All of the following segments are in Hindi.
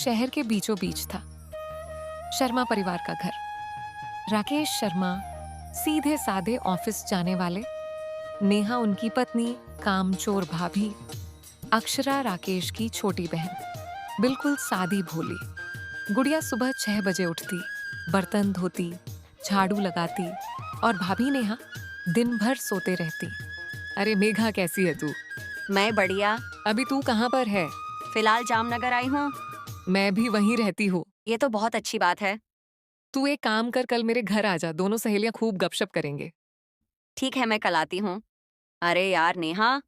शहर के बीचों बीच था, शर्मा परिवार का घर। राकेश शर्मा सीधे साधे ऑफिस जाने वाले, नेहा उनकी पत्नी, कामचोर भाभी, अक्षरा राकेश की छोटी बहन, बिल्कुल सादी भोली। गुड़िया सुबह 6 बजे उठती, बर्तन धोती, झाड़ू लगाती और भाभी नेहा दिन भर सोते रहती। अरे मेघा, कैसी है तू? मैं बढ़िया। अभी तू कहाँ पर है? फिलहाल जामनगर आई हूँ। मैं भी वहीं रहती हूँ। ये तो बहुत अच्छी बात है। तू एक काम कर, कल मेरे घर आ जा, दोनों सहेलियां खूब गपशप करेंगे। ठीक है, मैं कल आती हूँ। अरे यार नेहा,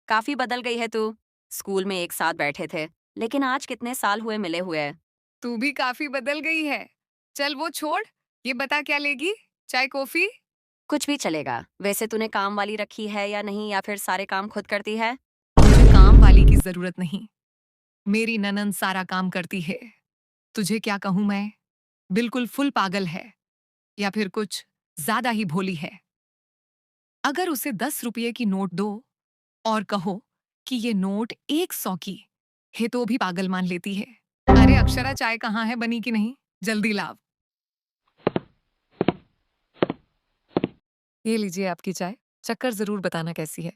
काफी बदल गई है तू। स्कूल में एक साथ बैठे थे, लेकिन आज कितने साल हुए मिले हुए। तू भी काफी बदल गई है। चल वो छोड़, ये बता क्या लेगी? चाय कॉफी? कुछ भी चलेगा। वैसे तूने काम वाली रखी है या नहीं, या फिर सारे काम खुद करती है? मुझे काम वाली की जरूरत नहीं, मेरी ननंद सारा काम करती है। तुझे क्या कहूं मैं, बिल्कुल फुल पागल है, या फिर कुछ ज्यादा ही भोली है। अगर उसे 10 रुपये की नोट दो और कहो कि ये नोट 100 की है तो भी पागल मान लेती है। अरे अक्षरा, चाय कहाँ है, बनी कि नहीं? जल्दी लाव। ये लीजिए आपकी चाय, चक्कर जरूर बताना कैसी है।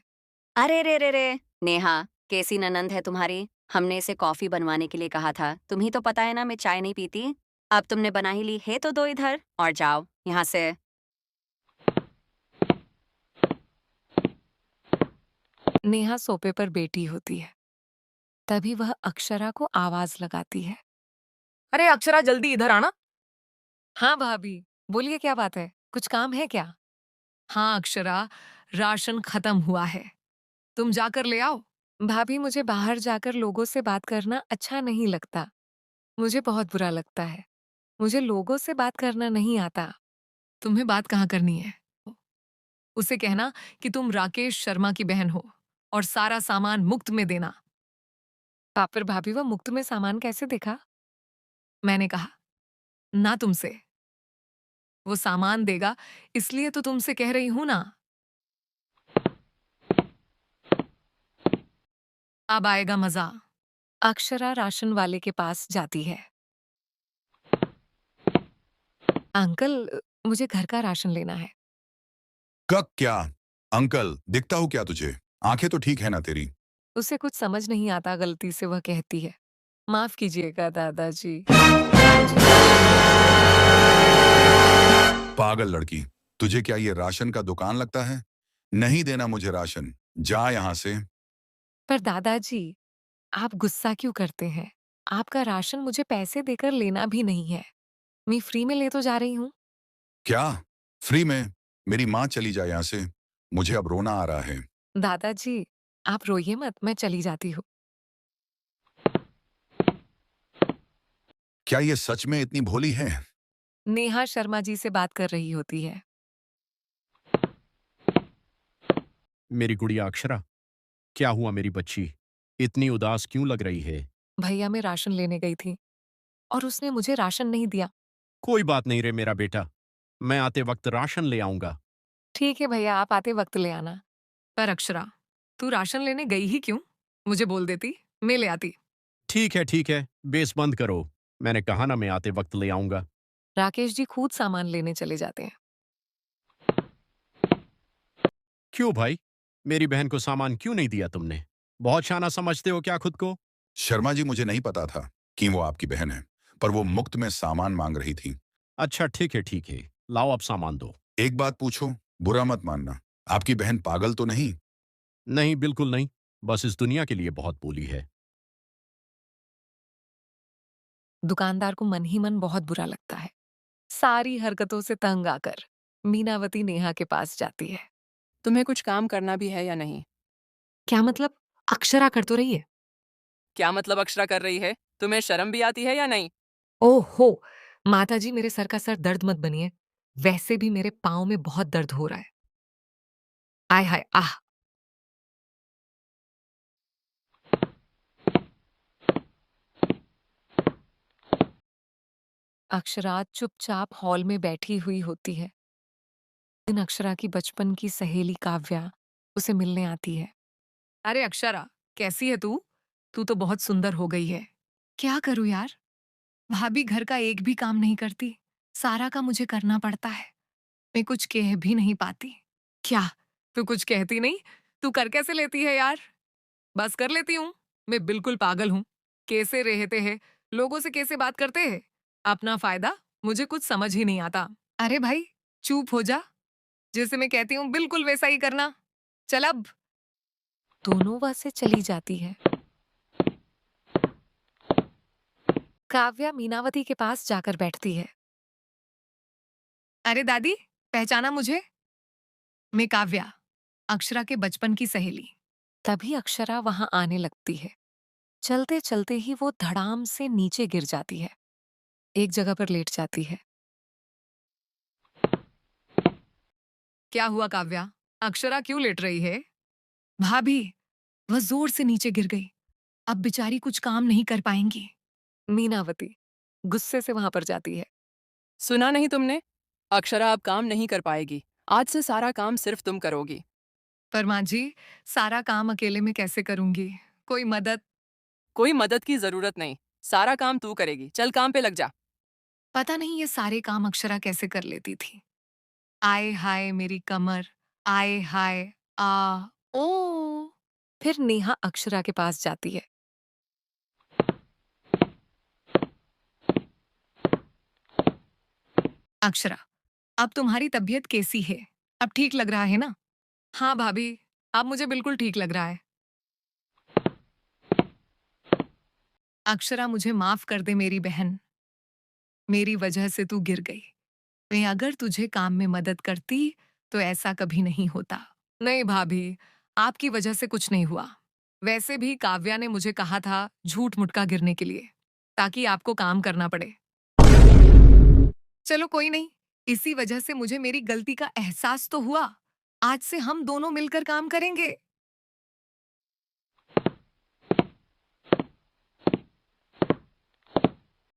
अरे रे रे रे नेहा, कैसी ननंद है तुम्हारी। हमने इसे कॉफी बनवाने के लिए कहा था। तुम्ही तो पता है ना, मैं चाय नहीं पीती। अब तुमने बना ही ली है तो दो इधर और जाओ यहाँ से। नेहा सोफे पर बैठी होती है, तभी वह अक्षरा को आवाज लगाती है। अरे अक्षरा, जल्दी इधर आना। हाँ भाभी, बोलिए क्या बात है, कुछ काम है क्या? हाँ अक्षरा, राशन खत्म हुआ है, तुम जाकर ले आओ। भाभी, मुझे बाहर जाकर लोगों से बात करना अच्छा नहीं लगता। मुझे बहुत बुरा लगता है। मुझे लोगों से बात करना नहीं आता। तुम्हें बात कहाँ करनी है? उसे कहना कि तुम राकेश शर्मा की बहन हो और सारा सामान मुफ्त में देना। पर भाभी, वो मुफ्त में सामान कैसे देखा? मैंने कहा ना तुमसे, वो सामान देगा, इसलिए तो तुमसे कह रही हूं ना। अब आएगा मजा। अक्षरा राशन वाले के पास जाती है। अंकल, मुझे घर का राशन लेना है। कक क्या? अंकल दिखता हूँ क्या तुझे? आंखें तो ठीक है ना तेरी? उसे कुछ समझ नहीं आता, गलती से वह कहती है, माफ कीजिएगा दादाजी। पागल लड़की, तुझे क्या ये राशन का दुकान लगता है? नहीं देना मुझे राशन, जा यहाँ से। पर दादाजी, आप गुस्सा क्यों करते हैं? आपका राशन मुझे पैसे देकर लेना भी नहीं है, मैं फ्री में ले तो जा रही हूँ। क्या? फ्री में? मेरी माँ चली जाए यहाँ से, मुझे अब रोना आ रहा है। दादाजी, आप रोइए मत, मैं चली जाती हूँ। क्या ये सच में इतनी भोली है? नेहा शर्मा जी से बात कर रही होती है। मेरी गुड़िया अक्षरा, क्या हुआ मेरी बच्ची? इतनी उदास क्यों लग रही है? भैया, मैं राशन लेने गई थी और उसने मुझे राशन नहीं दिया। कोई बात नहीं रे मेरा बेटा, मैं आते वक्त राशन ले आऊंगा। ठीक है भैया, आप आते वक्त ले आना। पर अक्षरा, तू राशन लेने गई ही क्यों? मुझे बोल देती, मैं ले आती। ठीक है, बेस बंद करो। मैंने कहा ना, मैं आते वक्त ले आऊंगा। राकेश जी खुद सामान लेने चले जाते हैं। क्यों भाई? मेरी बहन को सामान क्यों नहीं दिया तुमने? बहुत शाना समझते हो क्या खुद को? शर्मा जी, मुझे नहीं पता था कि वो आपकी बहन है, पर वो मुफ्त में सामान मांग रही थी। अच्छा ठीक है, लाओ अब सामान दो। एक बात पूछो, बुरा मत मानना, आपकी बहन पागल तो नहीं? नहीं, बिल्कुल नहीं, बस इस दुनिया के लिए बहुत बोली है। दुकानदार को मन ही मन बहुत बुरा लगता है। सारी हरकतों से तंग आकर मीनावती नेहा के पास जाती है। तुम्हें कुछ काम करना भी है या नहीं? क्या मतलब? अक्षरा कर तो रही है। क्या मतलब अक्षरा कर रही है? तुम्हें शर्म भी आती है या नहीं? ओहो, माताजी, मेरे सर का सर दर्द मत बनिए, वैसे भी मेरे पाँव में बहुत दर्द हो रहा है। आय हाय आह। अक्षरा चुपचाप हॉल में बैठी हुई होती है। दिन अक्षरा की बचपन की सहेली काव्या उसे मिलने आती है। अरे अक्षरा, कैसी है तू? तू तो बहुत सुंदर हो गई है। क्या करूं यार, भाभी घर का एक भी काम नहीं करती, सारा का मुझे करना पड़ता है। मैं कुछ कह भी नहीं पाती। क्या तू कुछ कहती नहीं? तू कर कैसे लेती है यार? बस कर लेती हूँ। मैं बिल्कुल पागल हूँ। कैसे रहते हैं, लोगों से कैसे बात करते हैं, अपना फायदा मुझे कुछ समझ ही नहीं आता। अरे भाई चुप हो जा, जैसे मैं कहती हूँ बिल्कुल वैसा ही करना। चल अब। दोनों वहां से चली जाती है। काव्या मीनावती के पास जाकर बैठती है। अरे दादी, पहचाना मुझे? मैं काव्या, अक्षरा के बचपन की सहेली। तभी अक्षरा वहां आने लगती है। चलते चलते ही वो धड़ाम से नीचे गिर जाती है, एक जगह पर लेट जाती है। क्या हुआ काव्या? अक्षरा क्यों लेट रही है? भाभी, वह जोर से नीचे गिर गई। अब बेचारी कुछ काम नहीं कर पाएंगी। मीनावती गुस्से से वहां पर जाती है। सुना नहीं तुमने? अक्षरा अब काम नहीं कर पाएगी। आज से सारा काम सिर्फ तुम करोगी। पर माँ जी, सारा काम अकेले में कैसे करूंगी? कोई मदद? कोई मदद की जरूरत नहीं, सारा काम तू करेगी। चल काम पे लग जा। पता नहीं ये सारे काम अक्षरा कैसे कर लेती थी। आए हाय मेरी कमर, आए हाय, आ ओ। फिर नेहा अक्षरा के पास जाती है। अक्षरा, अब तुम्हारी तबीयत कैसी है? अब ठीक लग रहा है ना? हाँ भाभी, अब मुझे बिल्कुल ठीक लग रहा है। अक्षरा मुझे माफ कर दे मेरी बहन, मेरी वजह से तू गिर गई। मैं अगर तुझे काम में मदद करती तो ऐसा कभी नहीं होता। नहीं भाभी, आपकी वजह से कुछ नहीं हुआ। वैसे भी काव्या ने मुझे कहा था झूठ मुटका गिरने के लिए, ताकि आपको काम करना पड़े। चलो कोई नहीं, इसी वजह से मुझे मेरी गलती का एहसास तो हुआ। आज से हम दोनों मिलकर काम करेंगे।